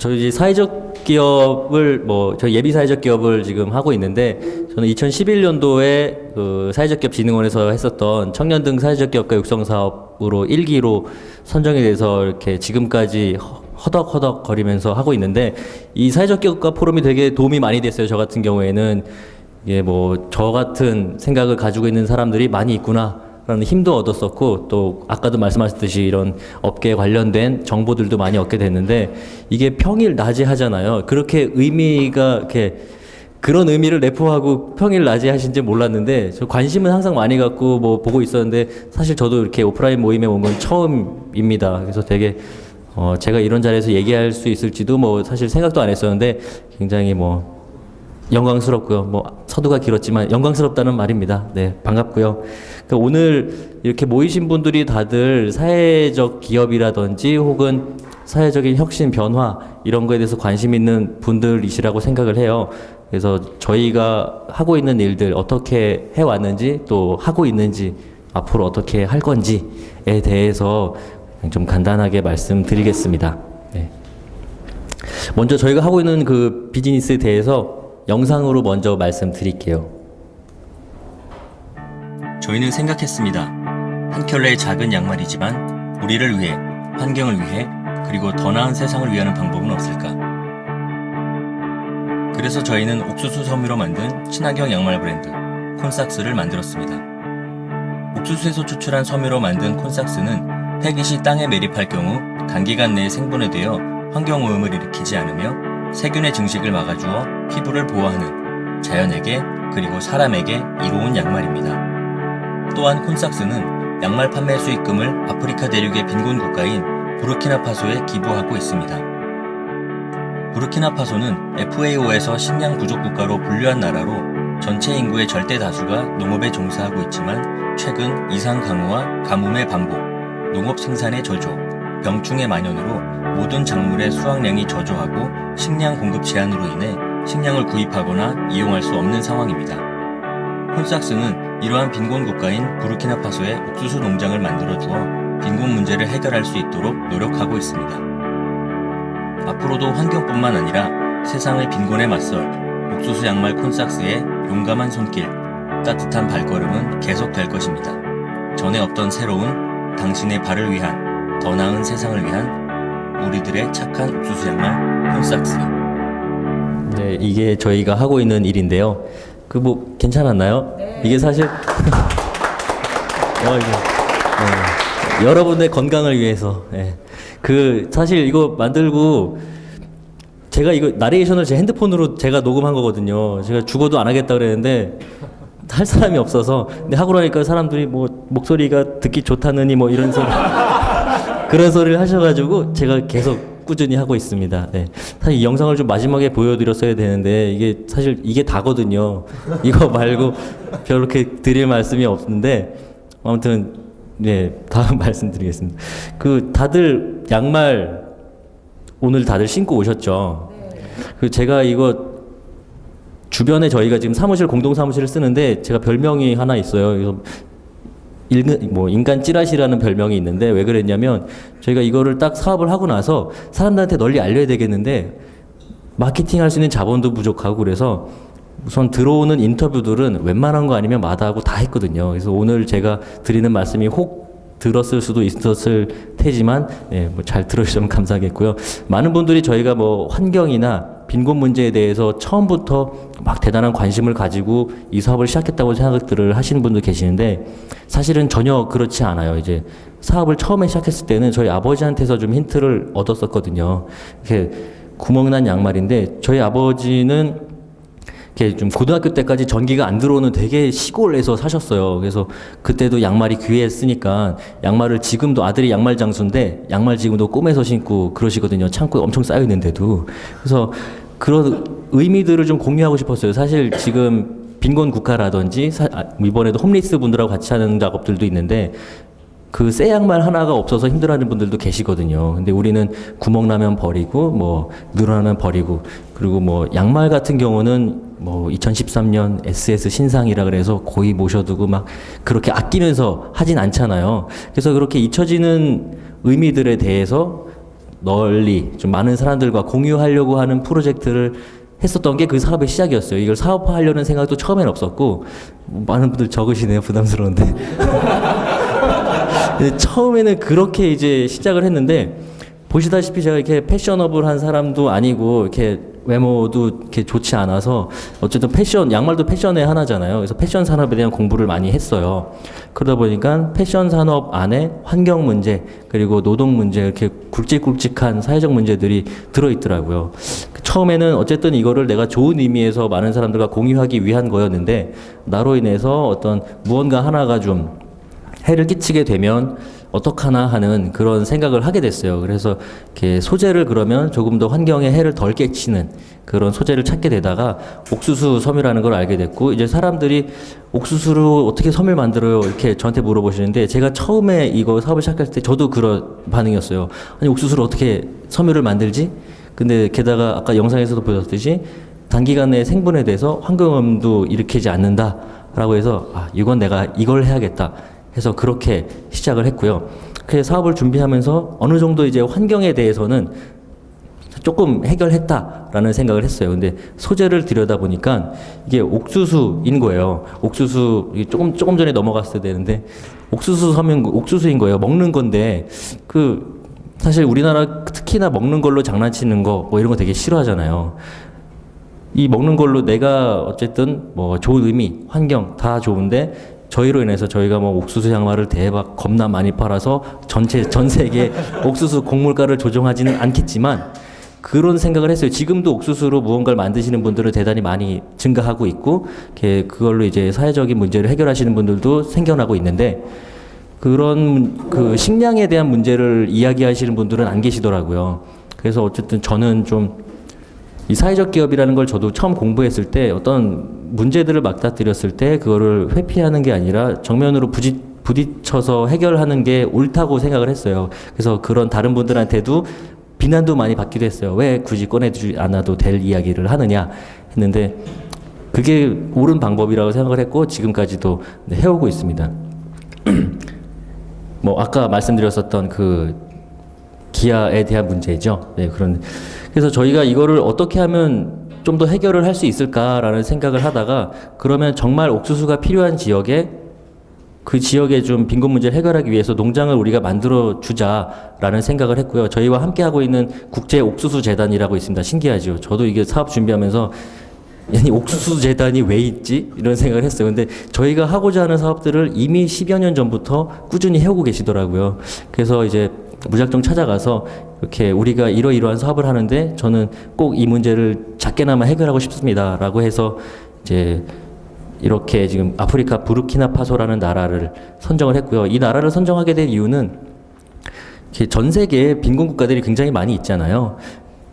저희 이제 사회적 기업을 저희 예비 사회적 기업을 지금 하고 있는데, 저는 2011년도에 그 사회적 기업 진흥원에서 했었던 청년 등 사회적 기업가 육성 사업으로 1기로 선정이 돼서 이렇게 지금까지 허덕허덕 거리면서 하고 있는데, 이 사회적 기업가 포럼이 되게 도움이 많이 됐어요. 저 같은 경우에는 이게 저 같은 생각을 가지고 있는 사람들이 많이 있구나 라는 힘도 얻었었고, 또 아까도 말씀하셨듯이 이런 업계에 관련된 정보들도 많이 얻게 됐는데, 이게 평일 낮에 하잖아요. 그렇게 의미가 이렇게 그런 의미를 내포하고 평일 낮에 하신지 몰랐는데, 저 관심은 항상 많이 갖고 보고 있었는데, 사실 저도 이렇게 오프라인 모임에 온 건 처음입니다. 그래서 되게 제가 이런 자리에서 얘기할 수 있을지도 사실 생각도 안 했었는데, 굉장히 영광스럽고요. 서두가 길었지만 영광스럽다는 말입니다. 네, 반갑고요. 그러니까 오늘 이렇게 모이신 분들이 다들 사회적 기업이라든지 혹은 사회적인 혁신, 변화 이런 거에 대해서 관심 있는 분들이시라고 생각을 해요. 그래서 저희가 하고 있는 일들 어떻게 해왔는지, 또 하고 있는지, 앞으로 어떻게 할 건지에 대해서 좀 간단하게 말씀드리겠습니다. 네. 먼저 저희가 하고 있는 그 비즈니스에 대해서 영상으로 먼저 말씀드릴게요. 저희는 생각했습니다. 한 켤레의 작은 양말이지만 우리를 위해, 환경을 위해, 그리고 더 나은 세상을 위하는 방법은 없을까? 그래서 저희는 옥수수 섬유로 만든 친환경 양말 브랜드 콘삭스를 만들었습니다. 옥수수에서 추출한 섬유로 만든 콘삭스는 폐기 시 땅에 매립할 경우 단기간 내에 생분해되어 환경오염을 일으키지 않으며 세균의 증식을 막아주어 피부를 보호하는 자연에게 그리고 사람에게 이로운 양말입니다. 또한 콘삭스는 양말 판매 수익금을 아프리카 대륙의 빈곤 국가인 부르키나파소에 기부하고 있습니다. 부르키나파소는 FAO에서 식량 부족 국가로 분류한 나라로 전체 인구의 절대 다수가 농업에 종사하고 있지만, 최근 이상 강우와 가뭄의 반복, 농업 생산의 저조, 병충해 만연으로 모든 작물의 수확량이 저조하고 식량 공급 제한으로 인해 식량을 구입하거나 이용할 수 없는 상황입니다. 콘삭스는 이러한 빈곤 국가인 부르키나파소에 옥수수 농장을 만들어주어 빈곤 문제를 해결할 수 있도록 노력하고 있습니다. 앞으로도 환경뿐만 아니라 세상의 빈곤에 맞설 옥수수 양말 콘삭스의 용감한 손길, 따뜻한 발걸음은 계속될 것입니다. 전에 없던 새로운 당신의 발을 위한, 더 나은 세상을 위한 우리들의 착한 옥수수 양말 콘삭스. 네, 이게 저희가 하고 있는 일인데요. 괜찮았나요? 네. 이게 사실 여러분의 건강을 위해서. 네. 사실 이거 만들고 제가 이거 나레이션을 제 핸드폰으로 제가 녹음한 거거든요. 제가 죽어도 안 하겠다 그랬는데 할 사람이 없어서, 근데 하고 나니까 사람들이 목소리가 듣기 좋다느니 이런 소리 그런 소리를 하셔가지고 제가 계속 꾸준히 하고 있습니다. 네. 사실 이 영상을 좀 마지막에 보여드렸어야 되는데 이게 다거든요. 이거 말고 별렇게 드릴 말씀이 없는데, 아무튼 네, 다음 말씀드리겠습니다. 다들 양말 오늘 다들 신고 오셨죠? 네. 제가 이거 주변에 저희가 지금 공동 사무실을 쓰는데 제가 별명이 하나 있어요. 인간 찌라시라는 별명이 있는데, 왜 그랬냐면 저희가 이거를 딱 사업을 하고 나서 사람들한테 널리 알려야 되겠는데 마케팅 할 수 있는 자본도 부족하고, 그래서 우선 들어오는 인터뷰들은 웬만한 거 아니면 마다하고 다 했거든요. 그래서 오늘 제가 드리는 말씀이 혹 들었을 수도 있었을 테지만, 잘 들어주시면 감사하겠고요. 많은 분들이 저희가 환경이나 빈곤 문제에 대해서 처음부터 대단한 관심을 가지고 이 사업을 시작했다고 생각들을 하시는 분들 계시는데, 사실은 전혀 그렇지 않아요. 이제 사업을 처음에 시작했을 때는 저희 아버지한테서 좀 힌트를 얻었었거든요. 이렇게 구멍난 양말인데, 저희 아버지는 이렇게 좀 고등학교 때까지 전기가 안 들어오는 되게 시골에서 사셨어요. 그래서 그때도 양말이 귀했으니까 양말을, 지금도 아들이 양말 장수인데 양말 지금도 꿈에서 신고 그러시거든요. 창고에 엄청 쌓여 있는데도. 그래서 그런 의미들을 좀 공유하고 싶었어요. 사실 지금 빈곤 국가라든지 이번에도 홈리스 분들하고 같이 하는 작업들도 있는데, 새 양말 하나가 없어서 힘들어하는 분들도 계시거든요. 근데 우리는 구멍 나면 버리고 늘어나면 버리고, 그리고 양말 같은 경우는 2013년 SS 신상이라 그래서 고이 모셔두고 그렇게 아끼면서 하진 않잖아요. 그래서 그렇게 잊혀지는 의미들에 대해서 널리 좀 많은 사람들과 공유하려고 하는 프로젝트를 했었던 게 그 사업의 시작이었어요. 이걸 사업화하려는 생각도 처음엔 없었고, 많은 분들 적으시네요. 부담스러운데. 근데 처음에는 그렇게 이제 시작을 했는데, 보시다시피 제가 이렇게 패셔너블한 사람도 아니고 이렇게 외모도 이렇게 좋지 않아서 어쨌든 패션, 양말도 패션의 하나잖아요. 그래서 패션 산업에 대한 공부를 많이 했어요. 그러다 보니까 패션 산업 안에 환경 문제 그리고 노동 문제 이렇게 굵직굵직한 사회적 문제들이 들어있더라고요. 처음에는 어쨌든 이거를 내가 좋은 의미에서 많은 사람들과 공유하기 위한 거였는데 나로 인해서 어떤 무언가 하나가 좀 해를 끼치게 되면 어떡하나 하는 그런 생각을 하게 됐어요. 그래서 이렇게 소재를 그러면 조금 더 환경에 해를 덜 끼치는 그런 소재를 찾게 되다가 옥수수 섬유라는 걸 알게 됐고, 이제 사람들이 옥수수로 어떻게 섬을 만들어요? 이렇게 저한테 물어보시는데, 제가 처음에 이거 사업을 시작할 때 저도 그런 반응이었어요. 아니, 옥수수로 어떻게 섬유를 만들지? 근데 게다가 아까 영상에서도 보셨듯이 단기간 내에 생분해 돼서 환경오염도 일으키지 않는다라고 해서 이건 내가 이걸 해야겠다 해서 그렇게 시작을 했고요. 그 사업을 준비하면서 어느 정도 이제 환경에 대해서는 조금 해결했다라는 생각을 했어요. 근데 소재를 들여다보니까 이게 옥수수인 거예요. 옥수수 조금 전에 넘어갔어야 되는데 옥수수인 거예요. 먹는 건데 사실 우리나라 특히나 먹는 걸로 장난치는 거 뭐 이런 거 되게 싫어하잖아요. 이 먹는 걸로 내가 어쨌든 뭐 좋은 의미, 환경 다 좋은데 저희로 인해서 저희가 뭐 옥수수 양말을 대박 겁나 많이 팔아서 전 세계 옥수수 곡물가를 조정하지는 않겠지만 그런 생각을 했어요. 지금도 옥수수로 무언가를 만드시는 분들은 대단히 많이 증가하고 있고 그걸로 이제 사회적인 문제를 해결하시는 분들도 생겨나고 있는데 그런 식량에 대한 문제를 이야기하시는 분들은 안 계시더라고요. 그래서 어쨌든 저는 좀 이 사회적 기업이라는 걸 저도 처음 공부했을 때 어떤 문제들을 맞닥뜨렸을 때 그거를 회피하는 게 아니라 정면으로 부딪혀서 해결하는 게 옳다고 생각을 했어요. 그래서 그런 다른 분들한테도 비난도 많이 받기도 했어요. 왜 굳이 꺼내주지 않아도 될 이야기를 하느냐 했는데 그게 옳은 방법이라고 생각을 했고 지금까지도 해오고 있습니다. 뭐 아까 말씀드렸었던 기아에 대한 문제죠. 그래서 저희가 이거를 어떻게 하면 좀 더 해결을 할 수 있을까라는 생각을 하다가 그러면 정말 옥수수가 필요한 지역에 그 지역의 좀 빈곤 문제를 해결하기 위해서 농장을 우리가 만들어 주자라는 생각을 했고요. 저희와 함께 하고 있는 국제 옥수수 재단이라고 있습니다. 신기하죠. 저도 이게 사업 준비하면서 아니 옥수수 재단이 왜 있지? 이런 생각을 했어요. 근데 저희가 하고자 하는 사업들을 이미 10여 년 전부터 꾸준히 해오고 계시더라고요. 그래서 이제 무작정 찾아가서 이렇게 우리가 이러이러한 사업을 하는데 저는 꼭 이 문제를 작게나마 해결하고 싶습니다라고 해서 이제 이렇게 지금 아프리카 부르키나파소라는 나라를 선정을 했고요. 이 나라를 선정하게 된 이유는 전 세계에 빈곤 국가들이 굉장히 많이 있잖아요.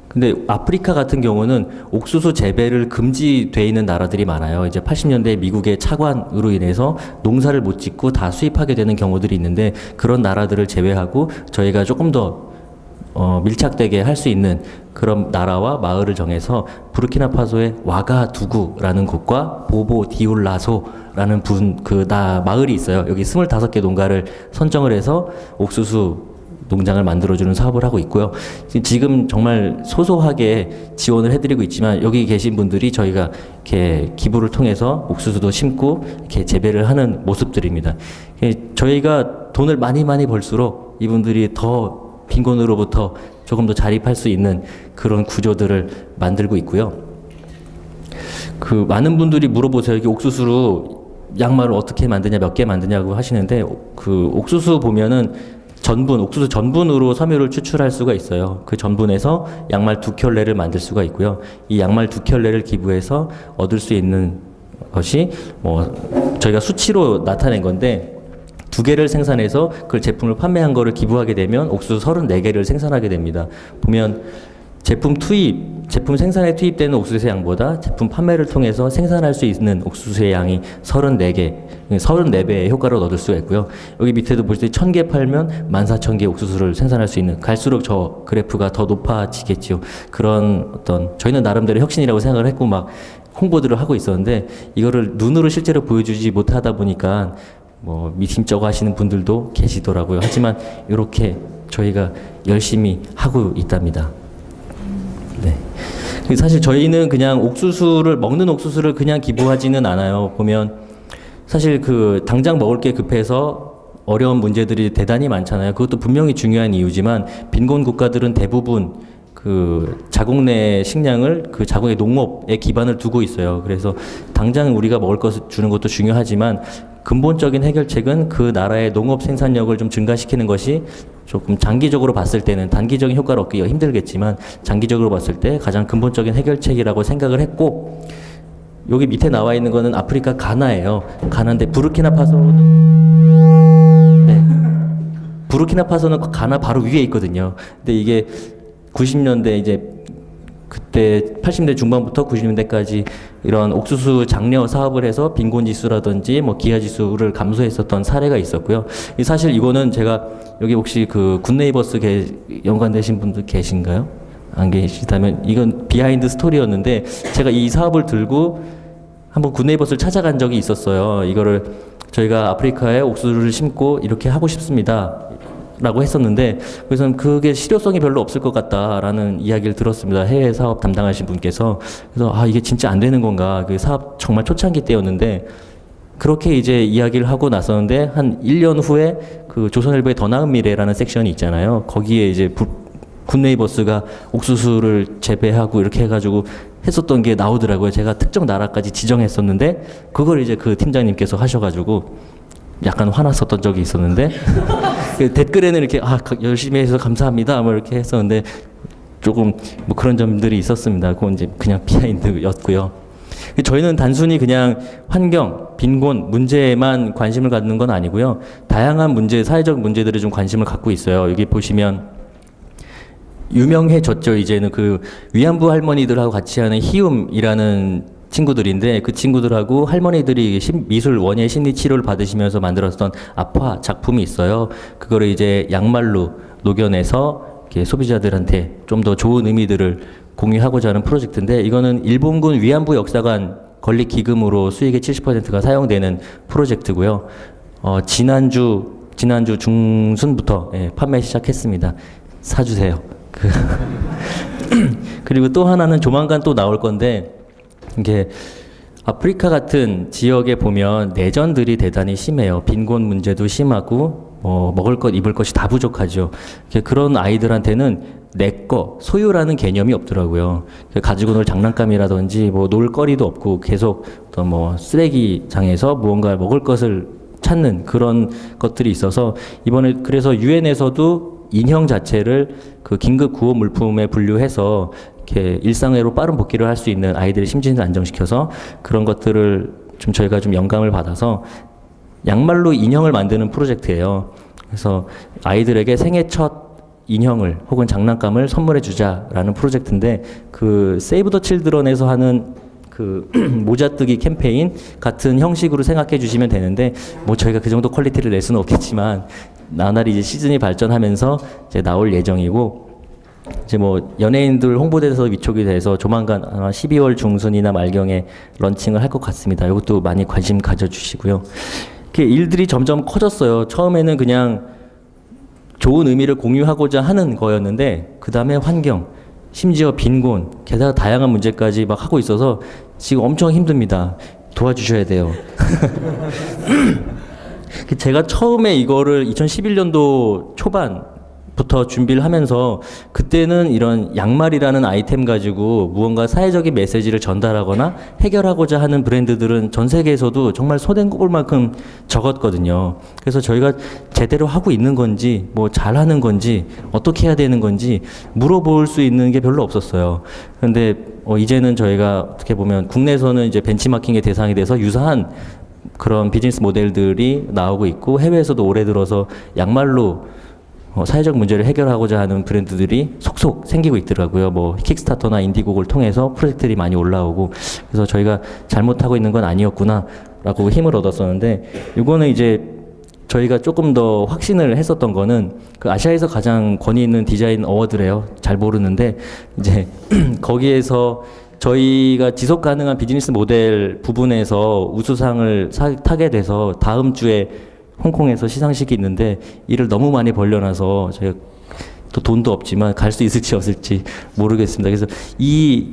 근데 아프리카 같은 경우는 옥수수 재배를 금지돼 있는 나라들이 많아요. 이제 80년대 미국의 차관으로 인해서 농사를 못 짓고 다 수입하게 되는 경우들이 있는데 그런 나라들을 제외하고 저희가 조금 더 밀착되게 할 수 있는 그런 나라와 마을을 정해서 부르키나파소의 와가두구라는 곳과 보보 디올라소라는 마을이 있어요. 여기 25개 농가를 선정을 해서 옥수수 농장을 만들어주는 사업을 하고 있고요. 지금 정말 소소하게 지원을 해드리고 있지만 여기 계신 분들이 저희가 이렇게 기부를 통해서 옥수수도 심고 이렇게 재배를 하는 모습들입니다. 저희가 돈을 많이 벌수록 이분들이 더 빈곤으로부터 조금 더 자립할 수 있는 그런 구조들을 만들고 있고요. 많은 분들이 물어보세요. 이게 옥수수로 양말을 어떻게 만드냐, 몇 개 만드냐고 하시는데 옥수수 보면은 옥수수 전분으로 섬유를 추출할 수가 있어요. 그 전분에서 양말 2켤레를 만들 수가 있고요. 이 양말 2켤레를 기부해서 얻을 수 있는 것이 저희가 수치로 나타낸 건데 2개를 생산해서 그걸 제품을 판매한 거를 기부하게 되면 옥수수 34개를 생산하게 됩니다. 보면 제품 생산에 투입되는 옥수수의 양보다 제품 판매를 통해서 생산할 수 있는 옥수수의 양이 34배의 효과를 얻을 수가 있고요. 여기 밑에도 보실 때 1000개 팔면 14,000개 옥수수를 생산할 수 있는, 갈수록 저 그래프가 더 높아지겠지요. 그런 저희는 나름대로 혁신이라고 생각을 했고 막 홍보들을 하고 있었는데 이거를 눈으로 실제로 보여주지 못하다 보니까 뭐 미심쩍어 하시는 분들도 계시더라고요. 하지만 이렇게 저희가 열심히 하고 있답니다. 네. 사실 저희는 그냥 옥수수를 먹는 옥수수를 그냥 기부하지는 않아요. 보면 사실 그 당장 먹을 게 급해서 어려운 문제들이 대단히 많잖아요. 그것도 분명히 중요한 이유지만 빈곤 국가들은 대부분 그 자국 내 식량을 그 자국의 농업에 기반을 두고 있어요. 그래서 당장 우리가 먹을 것을 주는 것도 중요하지만 근본적인 해결책은 그 나라의 농업 생산력을 좀 증가시키는 것이 조금 장기적으로 봤을 때는 단기적인 효과를 얻기가 힘들겠지만 장기적으로 봤을 때 가장 근본적인 해결책이라고 생각을 했고, 여기 밑에 나와 있는 거는 아프리카 가나예요. 가나인데 부르키나파소는 네. 부르키나파소는 가나 바로 위에 있거든요. 근데 이게 90년대 이제 그때 80년대 중반부터 90년대까지 이런 옥수수 장려 사업을 해서 빈곤 지수라든지 뭐 기아 지수를 감소했었던 사례가 있었고요. 사실 이거는 제가 여기 혹시 그 굿네이버스 연관되신 분들 계신가요? 안 계시다면 이건 비하인드 스토리였는데 제가 이 사업을 들고 한번 굿네이버스를 찾아간 적이 있었어요. 이거를 저희가 아프리카에 옥수수를 심고 이렇게 하고 싶습니다. 라고 했었는데, 그래서 그게 실효성이 별로 없을 것 같다라는 이야기를 들었습니다. 해외 사업 담당하신 분께서. 그래서 아, 이게 진짜 안 되는 건가. 그 사업 정말 초창기 때였는데, 그렇게 이제 이야기를 하고 나섰는데, 한 1년 후에 그 조선일보의 더 나은 미래라는 섹션이 있잖아요. 거기에 이제 굿네이버스가 옥수수를 재배하고 이렇게 해가지고 했었던 게 나오더라고요. 제가 특정 나라까지 지정했었는데, 그걸 이제 그 팀장님께서 하셔가지고, 약간 화났었던 적이 있었는데 댓글에는 이렇게 열심히 해서 감사합니다 뭐 이렇게 했었는데 조금 뭐 그런 점들이 있었습니다. 그건 이제 그냥 비하인드였고요. 저희는 단순히 그냥 환경, 빈곤 문제에만 관심을 갖는 건 아니고요. 다양한 문제, 사회적 문제들에 좀 관심을 갖고 있어요. 여기 보시면 유명해졌죠. 이제는 그 위안부 할머니들하고 같이 하는 희움이라는 친구들인데 그 친구들하고 할머니들이 미술 원예 심리 치료를 받으시면서 만들었던 아파 작품이 있어요. 그거를 이제 양말로 녹여내서 이렇게 소비자들한테 좀 더 좋은 의미들을 공유하고자 하는 프로젝트인데, 이거는 일본군 위안부 역사관 건립 기금으로 수익의 70%가 사용되는 프로젝트고요. 지난주 중순부터 판매 시작했습니다. 사주세요. 그리고 또 하나는 조만간 또 나올 건데, 이게 아프리카 같은 지역에 보면 내전들이 대단히 심해요. 빈곤 문제도 심하고 먹을 것 입을 것이 다 부족하죠. 그런 아이들한테는 내 거 소유라는 개념이 없더라고요. 가지고 놀 장난감이라든지 뭐 놀 거리도 없고 계속 어떤 뭐 쓰레기장에서 무언가 먹을 것을 찾는 그런 것들이 있어서 이번에 그래서 유엔에서도 인형 자체를 그 긴급 구호 물품에 분류해서 이렇게 일상회로 빠른 복귀를 할 수 있는 아이들의 심신을 안정시켜서 그런 것들을 좀 저희가 좀 영감을 받아서 양말로 인형을 만드는 프로젝트예요. 그래서 아이들에게 생애 첫 인형을 혹은 장난감을 선물해 주자라는 프로젝트인데, 그 세이브 더 칠드런에서 하는 그 모자뜨기 캠페인 같은 형식으로 생각해 주시면 되는데, 뭐 저희가 그 정도 퀄리티를 낼 수는 없겠지만 나날이 이제 시즌이 발전하면서 이제 나올 예정이고, 이제 뭐 연예인들 홍보대에서 위촉이 돼서 조만간 아마 12월 중순이나 말경에 런칭을 할 것 같습니다. 이것도 많이 관심 가져주시고요. 이렇게 일들이 점점 커졌어요. 처음에는 그냥 좋은 의미를 공유하고자 하는 거였는데 그 다음에 환경, 심지어 빈곤, 게다가 다양한 문제까지 막 하고 있어서 지금 엄청 힘듭니다. 도와주셔야 돼요. 제가 처음에 이거를 2011년도 초반부터 준비를 하면서 그때는 이런 양말이라는 아이템 가지고 무언가 사회적인 메시지를 전달하거나 해결하고자 하는 브랜드들은 전 세계에서도 정말 손에 꼽을 만큼 적었거든요. 그래서 저희가 제대로 하고 있는 건지 뭐 잘하는 건지 어떻게 해야 되는 건지 물어볼 수 있는 게 별로 없었어요. 그런데 이제는 저희가 어떻게 보면 국내에서는 이제 벤치마킹의 대상이 돼서 유사한 그런 비즈니스 모델들이 나오고 있고, 해외에서도 올해 들어서 양말로 사회적 문제를 해결하고자 하는 브랜드들이 속속 생기고 있더라고요. 뭐 킥스타터나 인디고를 통해서 프로젝트들이 많이 올라오고, 그래서 저희가 잘못하고 있는 건 아니었구나라고 힘을 얻었었는데, 이거는 이제 저희가 조금 더 확신을 했었던 거는 그 아시아에서 가장 권위 있는 디자인 어워드래요. 잘 모르는데 이제 거기에서 저희가 지속 가능한 비즈니스 모델 부분에서 우수상을 타게 돼서 다음 주에 홍콩에서 시상식이 있는데 일을 너무 많이 벌려놔서 저희가 또 돈도 없지만 갈 수 있을지 없을지 모르겠습니다. 그래서 이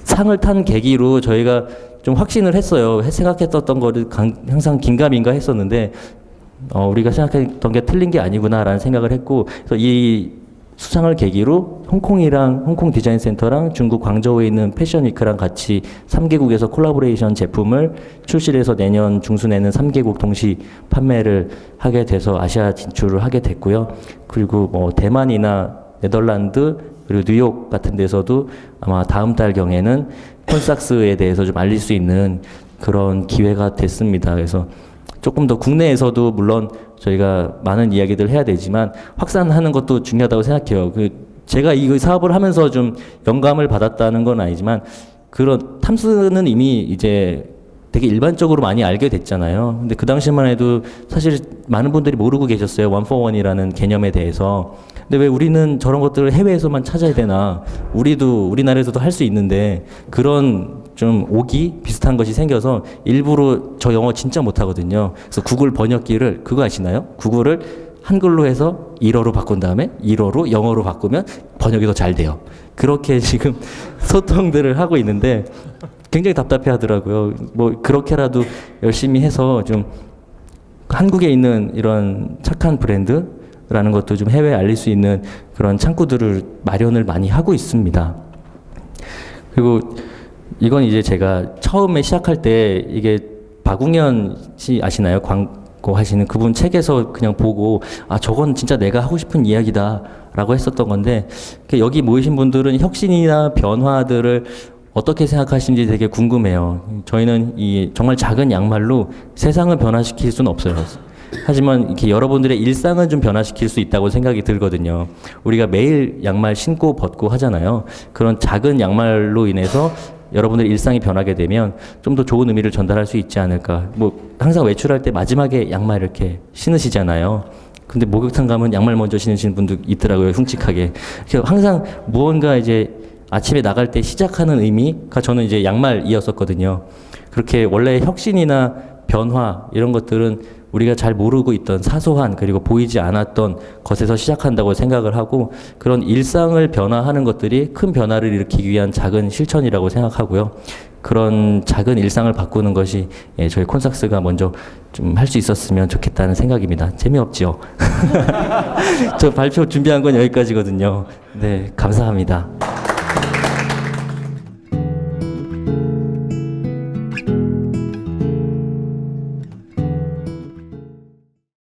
상을 탄 계기로 저희가 좀 확신을 했어요. 생각했었던 거를 항상 긴가민가 했었는데 우리가 생각했던 게 틀린 게 아니구나라는 생각을 했고, 그래서 이 수상을 계기로 홍콩이랑 홍콩 디자인 센터랑 중국 광저우에 있는 패션위크랑 같이 3개국에서 콜라보레이션 제품을 출시를 해서 내년 중순에는 3개국 동시 판매를 하게 돼서 아시아 진출을 하게 됐고요. 그리고 뭐 대만이나 네덜란드 그리고 뉴욕 같은 데서도 아마 다음 달경에는 콘삭스에 대해서 좀 알릴 수 있는 그런 기회가 됐습니다. 그래서 조금 더 국내에서도 물론 저희가 많은 이야기들 해야 되지만 확산하는 것도 중요하다고 생각해요. 제가 이 사업을 하면서 좀 영감을 받았다는 건 아니지만 그런 탐스는 이미 이제 되게 일반적으로 많이 알게 됐잖아요. 근데 그 당시만 해도 사실 많은 분들이 모르고 계셨어요. 원포원이라는 개념에 대해서. 근데 왜 우리는 저런 것들을 해외에서만 찾아야 되나? 우리나라에서도 할 수 있는데 그런 좀 오기 비슷한 것이 생겨서 일부러 저 영어 진짜 못하거든요. 그래서 구글 번역기를 그거 아시나요? 구글을 한글로 해서 일어로 바꾼 다음에 일어로 영어로 바꾸면 번역이 더 잘 돼요. 그렇게 지금 소통들을 하고 있는데 굉장히 답답해 하더라고요. 뭐 그렇게라도 열심히 해서 좀 한국에 있는 이런 착한 브랜드라는 것도 좀 해외에 알릴 수 있는 그런 창구들을 마련을 많이 하고 있습니다. 그리고 이건 이제 제가 처음에 시작할 때 이게 박웅현 씨 아시나요? 광고 하시는 그분 책에서 그냥 보고 저건 진짜 내가 하고 싶은 이야기다 라고 했었던 건데, 여기 모이신 분들은 혁신이나 변화들을 어떻게 생각하시는지 되게 궁금해요. 저희는 이 정말 작은 양말로 세상을 변화시킬 수는 없어요. 하지만 이렇게 여러분들의 일상은 좀 변화시킬 수 있다고 생각이 들거든요. 우리가 매일 양말 신고 벗고 하잖아요. 그런 작은 양말로 인해서 여러분들의 일상이 변하게 되면 좀 더 좋은 의미를 전달할 수 있지 않을까. 뭐 항상 외출할 때 마지막에 양말 이렇게 신으시잖아요. 근데 목욕탕 가면 양말 먼저 신으시는 분도 있더라고요. 흉측하게. 그래서 항상 무언가 이제 아침에 나갈 때 시작하는 의미가 저는 이제 양말이었었거든요. 그렇게 원래 혁신이나 변화 이런 것들은 우리가 잘 모르고 있던 사소한 그리고 보이지 않았던 것에서 시작한다고 생각을 하고, 그런 일상을 변화하는 것들이 큰 변화를 일으키기 위한 작은 실천이라고 생각하고요. 그런 작은 일상을 바꾸는 것이 저희 콘삭스가 먼저 좀 할 수 있었으면 좋겠다는 생각입니다. 재미없지요? 저 발표 준비한 건 여기까지거든요. 네, 감사합니다.